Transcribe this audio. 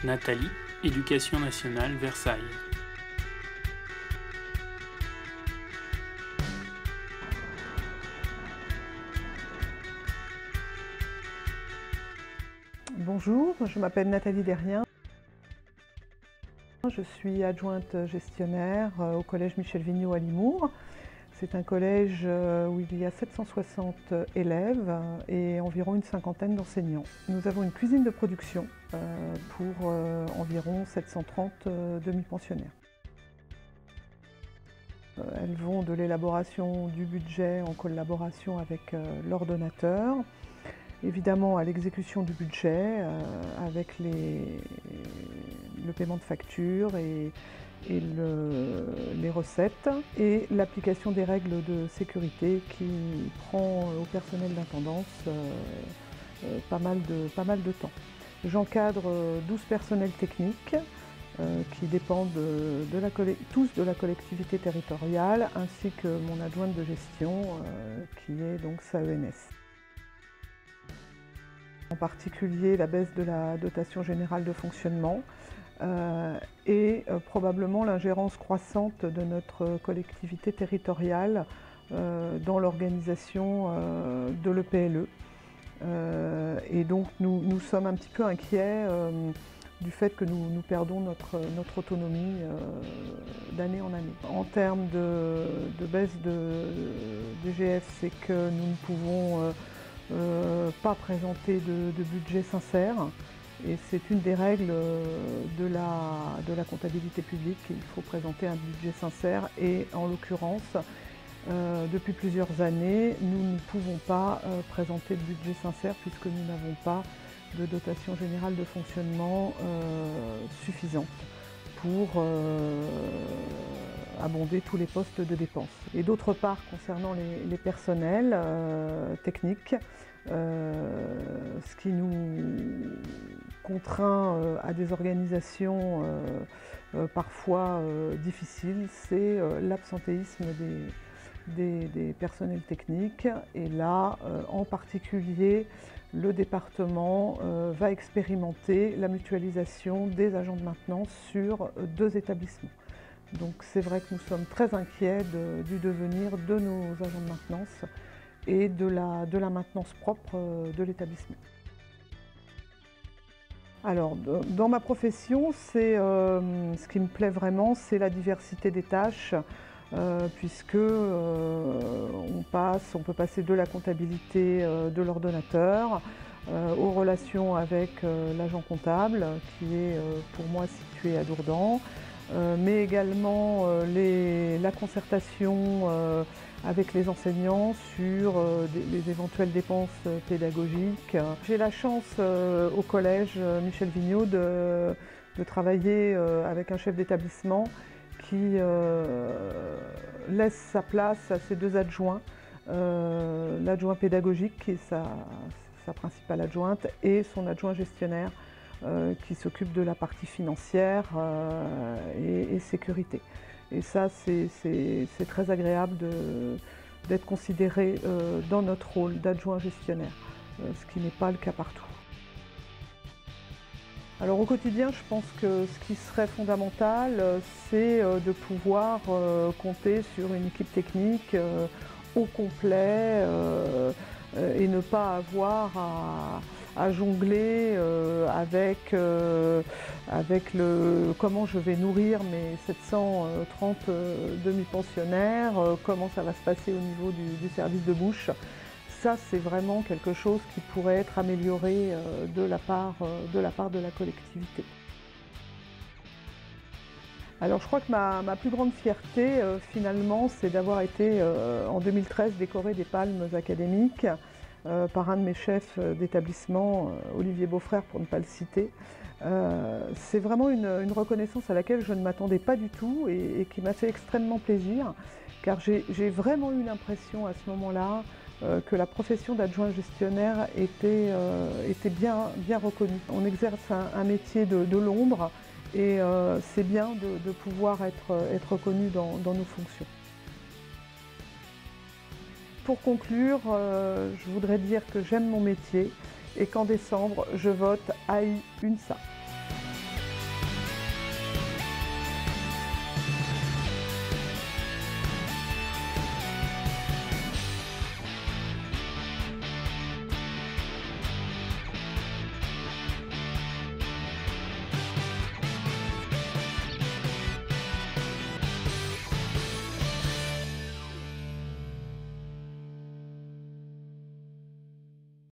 Nathalie, Éducation nationale, Versailles. Bonjour, je m'appelle Nathalie Derrien. Je suis adjointe gestionnaire au collège Michel Vigneault à Limours. C'est un collège où il y a 760 élèves et environ une cinquantaine d'enseignants. Nous avons une cuisine de production pour environ 730 demi-pensionnaires. Elles vont de l'élaboration du budget en collaboration avec l'ordonnateur, évidemment à l'exécution du budget avec le paiement de factures et les recettes et l'application des règles de sécurité qui prend au personnel d'intendance pas mal de temps. J'encadre 12 personnels techniques qui dépendent tous de la collectivité territoriale ainsi que mon adjointe de gestion qui est donc SAENS. En particulier la baisse de la dotation générale de fonctionnement et probablement l'ingérence croissante de notre collectivité territoriale dans l'organisation de l'EPLE. Et donc nous sommes un petit peu inquiets du fait que nous perdons notre autonomie d'année en année. En termes de baisse de DGF, c'est que nous ne pouvons pas présenter de budget sincère et c'est une des règles de la comptabilité publique. Il faut présenter un budget sincère et en l'occurrence depuis plusieurs années nous ne pouvons pas présenter de budget sincère puisque nous n'avons pas de dotation générale de fonctionnement suffisante pour abonder tous les postes de dépenses. Et d'autre part, concernant les personnels techniques, ce qui nous contraint à des organisations parfois difficiles, c'est l'absentéisme des personnels techniques. Et là, en particulier, le département va expérimenter la mutualisation des agents de maintenance sur 2 établissements. Donc c'est vrai que nous sommes très inquiets du devenir de nos agents de maintenance et de la maintenance propre de l'établissement. Alors dans ma profession, ce qui me plaît vraiment, c'est la diversité des tâches puisque on peut passer de la comptabilité de l'ordonnateur aux relations avec l'agent comptable qui est pour moi situé à Dourdan. Mais également la concertation avec les enseignants sur les éventuelles dépenses pédagogiques. J'ai la chance au collège Michel Vigneault de travailler avec un chef d'établissement qui laisse sa place à ses 2 adjoints, l'adjoint pédagogique qui est sa principale adjointe et son adjoint gestionnaire qui s'occupe de la partie financière et sécurité. Et ça, c'est très agréable d'être considéré dans notre rôle d'adjoint gestionnaire, ce qui n'est pas le cas partout. Alors au quotidien, je pense que ce qui serait fondamental, c'est de pouvoir compter sur une équipe technique au complet et ne pas avoir à jongler avec comment je vais nourrir mes 730 demi-pensionnaires, comment ça va se passer au niveau du service de bouche. Ça, c'est vraiment quelque chose qui pourrait être amélioré de la part de la collectivité. Alors je crois que ma plus grande fierté finalement, c'est d'avoir été en 2013 décorée des palmes académiques par un de mes chefs d'établissement, Olivier Beaufrère pour ne pas le citer. C'est vraiment une reconnaissance à laquelle je ne m'attendais pas du tout et qui m'a fait extrêmement plaisir car j'ai vraiment eu l'impression à ce moment-là que la profession d'adjoint gestionnaire était bien reconnue. On exerce un métier de l'ombre et c'est bien de pouvoir être reconnu dans nos fonctions. Pour conclure, je voudrais dire que j'aime mon métier et qu'en décembre, je vote AI UNSA.